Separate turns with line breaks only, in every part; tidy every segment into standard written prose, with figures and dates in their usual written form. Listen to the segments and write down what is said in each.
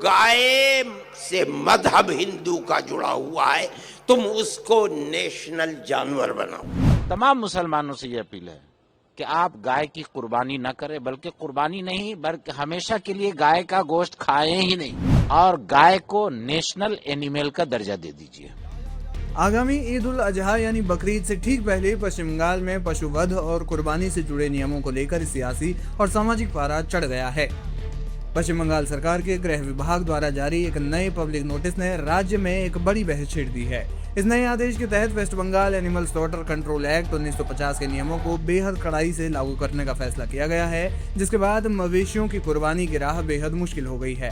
गाय से मजहब हिंदू का जुड़ा हुआ है, तुम उसको नेशनल जानवर बनाओ।
तमाम मुसलमानों से ये अपील है कि आप गाय की कुर्बानी न करें, बल्कि कुर्बानी नहीं बल्कि हमेशा के लिए गाय का गोश्त खाएं ही नहीं, और गाय को नेशनल एनिमल का दर्जा दे दीजिए।
आगामी ईद उल अजहा यानी बकरीद से ठीक पहले पश्चिम बंगाल में पशुवध और कुर्बानी से जुड़े नियमों को लेकर सियासी और सामाजिक पारा चढ़ गया है। पश्चिम बंगाल सरकार के गृह विभाग द्वारा जारी एक नए पब्लिक नोटिस ने राज्य में एक बड़ी बहस छेड़ दी है। इस नए आदेश के तहत West Bengal animal slaughter control act 1950 के नियमों को बेहद कड़ाई से लागू करने का फैसला किया गया है, जिसके बाद मवेशियों की कुर्बानी की राह बेहद मुश्किल हो गई है।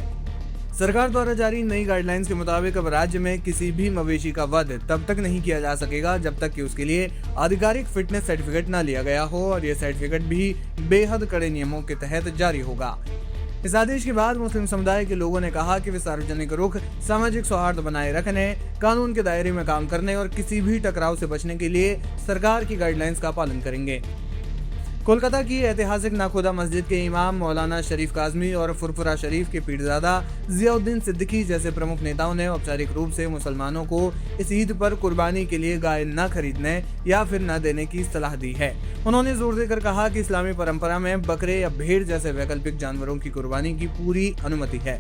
सरकार द्वारा जारी नई गाइडलाइंस के मुताबिक अब राज्य में किसी भी मवेशी का वध तब तक नहीं किया जा सकेगा जब तक कि उसके लिए आधिकारिक फिटनेस सर्टिफिकेट न लिया गया हो, और यह सर्टिफिकेट भी बेहद कड़े नियमों के तहत जारी होगा। इस आदेश के बाद मुस्लिम समुदाय के लोगों ने कहा कि वे सार्वजनिक रुख, सामाजिक सौहार्द बनाए रखने, कानून के दायरे में काम करने और किसी भी टकराव से बचने के लिए सरकार की गाइडलाइंस का पालन करेंगे। कोलकाता की ऐतिहासिक नाखुदा मस्जिद के इमाम मौलाना शरीफ काजमी और फुरफुरा शरीफ के पीरजादा जियाउद्दीन सिद्दीकी जैसे प्रमुख नेताओं ने औपचारिक रूप से मुसलमानों को इस ईद पर कुर्बानी के लिए गाय न खरीदने या फिर न देने की सलाह दी है। उन्होंने जोर देकर कहा कि इस्लामी परंपरा में बकरे या भेड़ जैसे वैकल्पिक जानवरों की कुर्बानी की पूरी अनुमति है।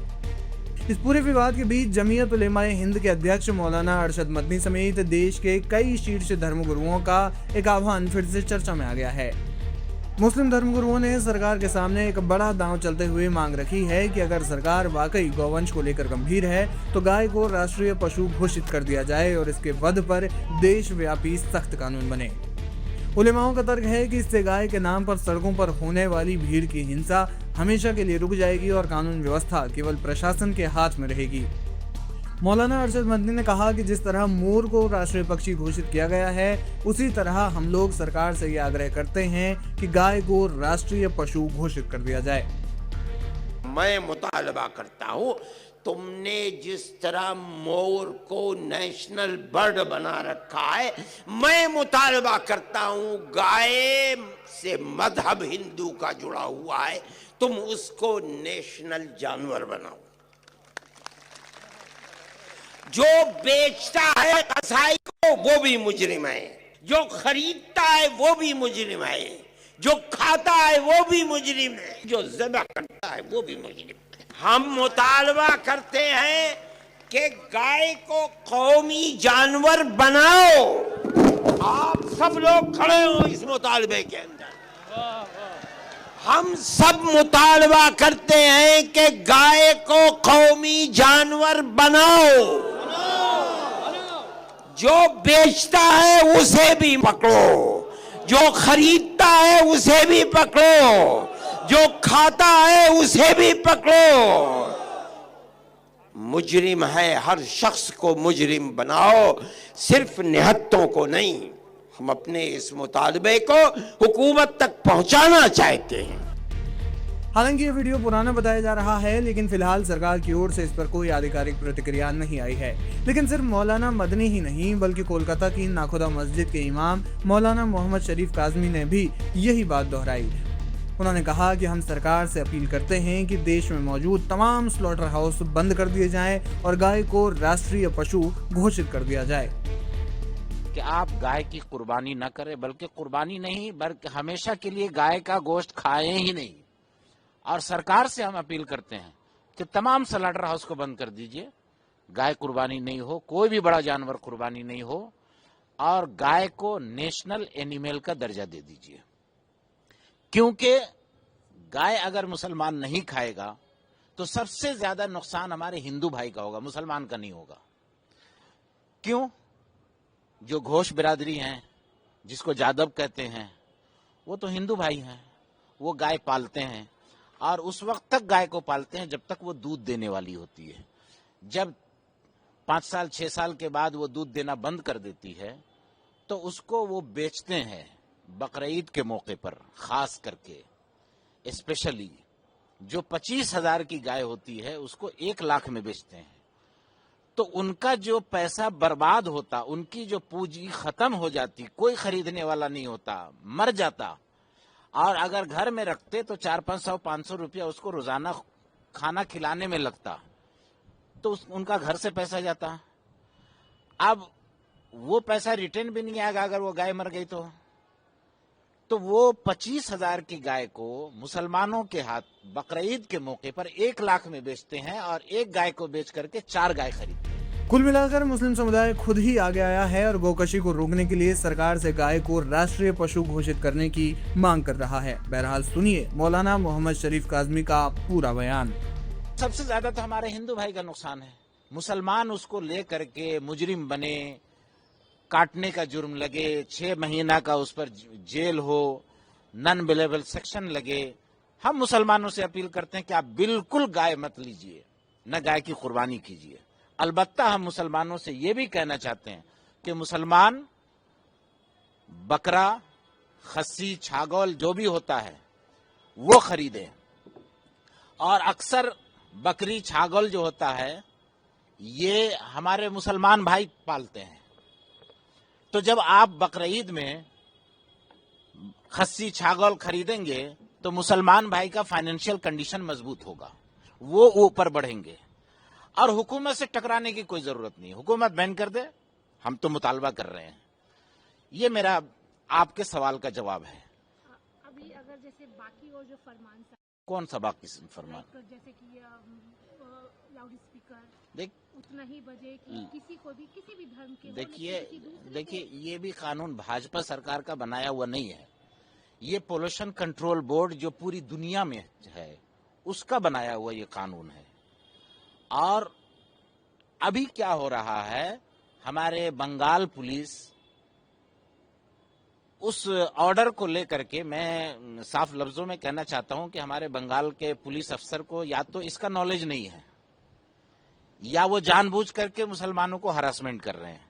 इस पूरे विवाद के बीच जमीयत उलेमाए हिंद के अध्यक्ष मौलाना अरशद मदनी समेत देश के कई शीर्ष धर्मगुरुओं का एक आह्वान फिर से चर्चा में आ गया है। मुस्लिम धर्मगुरुओं ने सरकार के सामने एक बड़ा दांव चलते हुए मांग रखी है कि अगर सरकार वाकई गौवंश को लेकर गंभीर है तो गाय को राष्ट्रीय पशु घोषित कर दिया जाए और इसके वध पर देशव्यापी सख्त कानून बने। उलेमाओं का तर्क है कि इससे गाय के नाम पर सड़कों पर होने वाली भीड़ की हिंसा हमेशा के लिए रुक जाएगी और कानून व्यवस्था केवल प्रशासन के हाथ में रहेगी। मौलाना अरशद मदनी ने कहा कि जिस तरह मोर को राष्ट्रीय पक्षी घोषित किया गया है, उसी तरह हम लोग सरकार से ये आग्रह करते हैं कि गाय को राष्ट्रीय पशु घोषित कर दिया जाए।
मैं मुतालबा करता हूँ, तुमने जिस तरह मोर को नेशनल बर्ड बना रखा है, मैं मुतालबा करता हूँ गाय से मजहब हिंदू का जुड़ा हुआ है, तुम उसको नेशनल जानवर बनाओ। जो बेचता है कसाई को वो भी मुजरिम है, जो खरीदता है वो भी मुजरिम है, जो खाता है वो भी मुजरिम है, जो ज़िबा करता है वो भी मुजरिम है। हम मुतालबा करते हैं कि गाय को कौमी जानवर बनाओ। आप सब लोग खड़े हो इस मुतालबे के अंदर। हम सब मुतालबा करते हैं कि गाय को कौमी जानवर बनाओ। जो बेचता है उसे भी पकड़ो, जो खरीदता है उसे भी पकड़ो, जो खाता है उसे भी पकड़ो। मुजरिम है, हर शख्स को मुजरिम बनाओ, सिर्फ निहत्तों को नहीं। हम अपने इस मुतालबे को हुकूमत तक पहुंचाना चाहते हैं।
हालांकि ये वीडियो पुराना बताया जा रहा है, लेकिन फिलहाल सरकार की ओर से इस पर कोई आधिकारिक प्रतिक्रिया नहीं आई है। लेकिन सिर्फ मौलाना मदनी ही नहीं बल्कि कोलकाता की नाखुदा मस्जिद के इमाम मौलाना मोहम्मद शरीफ काजमी ने भी यही बात दोहराई। उन्होंने कहा कि हम सरकार से अपील करते हैं कि देश में मौजूद तमाम स्लॉटर हाउस बंद कर दिए जाएं और गाय को राष्ट्रीय पशु घोषित कर दिया जाए।
कि आप गाय की कुर्बानी न करें, बल्कि कुर्बानी नहीं बल्कि हमेशा के लिए गाय का गोश्त खाएं ही नहीं। और सरकार से हम अपील करते हैं कि तमाम स्लॉटर हाउस को बंद कर दीजिए, गाय कुर्बानी नहीं हो, कोई भी बड़ा जानवर कुर्बानी नहीं हो, और गाय को नेशनल एनिमल का दर्जा दे दीजिए। क्योंकि गाय अगर मुसलमान नहीं खाएगा तो सबसे ज्यादा नुकसान हमारे हिंदू भाई का होगा, मुसलमान का नहीं होगा। क्यों? जो घोष बिरादरी हैं, जिसको जादव कहते हैं, वो तो हिंदू भाई हैं, वो गाय पालते हैं और उस वक्त तक गाय को पालते हैं जब तक वो दूध देने वाली होती है। जब 5 साल 6 साल के बाद वो दूध देना बंद कर देती है तो उसको वो बेचते हैं बकरीद के मौके पर, खास करके स्पेशली जो 25,000 की गाय होती है उसको 1 लाख में बेचते हैं। तो उनका जो पैसा बर्बाद होता, उनकी जो पूंजी खत्म हो जाती, कोई खरीदने वाला नहीं होता, मर जाता। और अगर घर में रखते तो 400-500 रुपया उसको रोजाना खाना खिलाने में लगता। तो ان کا گھر سے پیسہ جاتا. اب وہ پیسہ ریٹرن بھی نہیں آئے گا اگر وہ گائے مر گئی تو وہ 25,000 کی گائے کو مسلمانوں کے ہاتھ بقرعید کے موقع پر 1 لاکھ میں بیچتے ہیں اور ایک گائے کو بیچ کر کے 4 گائے خریدتے ہیں.
کل ملا کر مسلم سمدائے خود ہی آگے آیا ہے اور گوکشی کو روکنے کے لیے سرکار سے گائے کو راشٹریہ پشو گھوشت کرنے کی مانگ کر رہا ہے. بہرحال سنیے مولانا محمد شریف کاظمی کا پورا بیان.
سب سے زیادہ تو ہمارے ہندو بھائی کا نقصان ہے. مسلمان اس کو لے کر کے مجرم بنے, کاٹنے کا جرم لگے, 6 مہینہ کا اس پر جیل ہو, نن بیلیبل سیکشن لگے. ہم مسلمانوں سے اپیل کرتے ہیں کہ آپ بالکل گائے مت لیجئے, نہ گائے کی قربانی کیجئے. البتہ ہم مسلمانوں سے یہ بھی کہنا چاہتے ہیں کہ مسلمان بکرا, خسی, چھاگول جو بھی ہوتا ہے وہ خریدیں. اور اکثر بکری چھاگول جو ہوتا ہے یہ ہمارے مسلمان بھائی پالتے ہیں. تو جب آپ بقرعید میں خسی چھاگول خریدیں گے تو مسلمان بھائی کا فائنینشیل کنڈیشن مضبوط ہوگا, وہ اوپر بڑھیں گے. اور حکومت سے ٹکرانے کی کوئی ضرورت نہیں, حکومت بین کر دے, ہم تو مطالبہ کر رہے ہیں. یہ میرا آپ کے سوال کا جواب ہے.
ابھی اگر جیسے باقی اور جو فرمان
کون سا باقی فرمان؟
جیسے کہ لاؤڈ اسپیکر
دیکھ
اتنا ہی بجے کہ کسی کو بھی کسی بھی دھرم کے
دیکھیے یہ بھی قانون بھاجپا سرکار کا بنایا ہوا نہیں ہے. یہ پولوشن کنٹرول بورڈ جو پوری دنیا میں ہے اس کا بنایا ہوا یہ قانون ہے. اور ابھی کیا ہو رہا ہے, ہمارے بنگال پولیس اس آرڈر کو لے کر کے, میں صاف لفظوں میں کہنا چاہتا ہوں کہ ہمارے بنگال کے پولیس افسر کو یا تو اس کا نالج نہیں ہے یا وہ جان بوجھ کر کے مسلمانوں کو ہراسمنٹ کر رہے ہیں.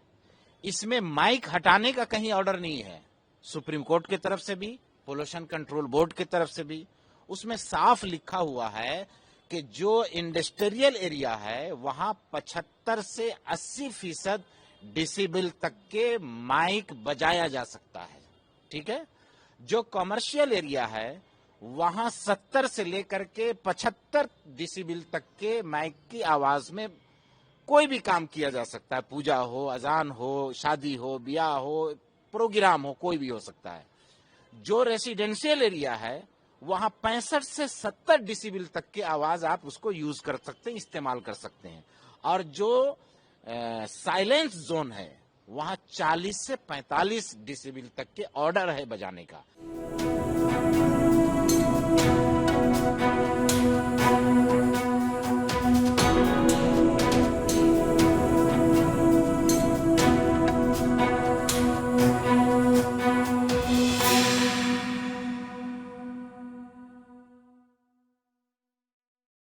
اس میں مائک ہٹانے کا کہیں آرڈر نہیں ہے, سپریم کورٹ کی طرف سے بھی, پولوشن کنٹرول بورڈ کی طرف سے بھی. اس میں صاف لکھا ہوا ہے کہ جو انڈسٹریل ایریا ہے وہاں 75 سے 80% ڈیسیبل تک کے مائک بجایا جا سکتا ہے. ٹھیک ہے. جو کمرشل ایریا ہے وہاں 70 سے لے کر کے 75 ڈیسیبل تک کے مائک کی آواز میں کوئی بھی کام کیا جا سکتا ہے. پوجا ہو, اذان ہو, شادی ہو, بیاہ ہو, پروگرام ہو, کوئی بھی ہو سکتا ہے. جو ریسیڈینشیل ایریا ہے وہاں 65 سے 70 ڈیسیبل تک کی آواز آپ اس کو یوز کر سکتے ہیں, استعمال کر سکتے ہیں. اور جو سائلنس زون ہے وہاں 40 سے 45 ڈیسیبل تک کے آرڈر ہے بجانے کا.